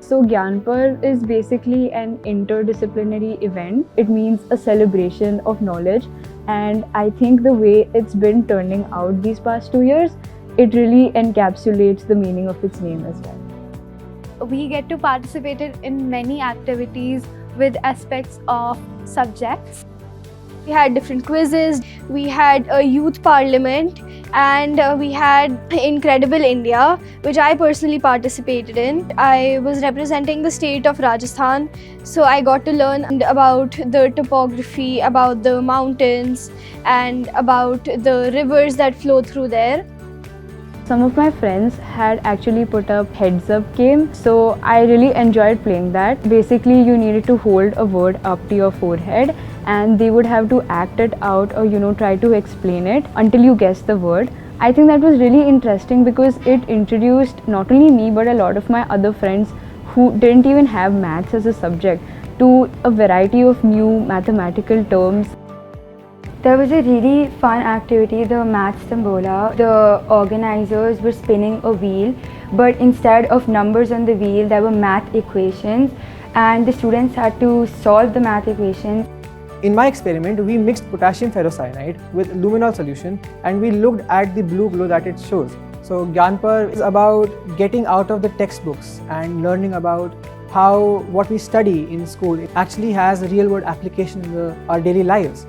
So Gyan Parv is basically an interdisciplinary event. It means a celebration of knowledge, and I think the way it's been turning out these past 2 years, it really encapsulates the meaning of its name as well. We get to participate in many activities with aspects of subjects. We had different quizzes, we had a youth parliament, and we had Incredible India, which I personally participated in. I was representing the state of Rajasthan, so I got to learn about the topography, about the mountains, and about the rivers that flow through there. Some of my friends had actually put up heads up game, so I really enjoyed playing that. Basically, you needed to hold a word up to your forehead and they would have to act it out or try to explain it until you guess the word. I think that was really interesting because it introduced not only me but a lot of my other friends who didn't even have maths as a subject to a variety of new mathematical terms. There was a really fun activity, the maths tombola. The organizers were spinning a wheel, but instead of numbers on the wheel, there were math equations, and the students had to solve the math equations. In my experiment, we mixed potassium ferrocyanide with luminol solution and we looked at the blue glow that it shows. So Gyan Parv is about getting out of the textbooks and learning about how what we study in school actually has a real world application in our daily lives.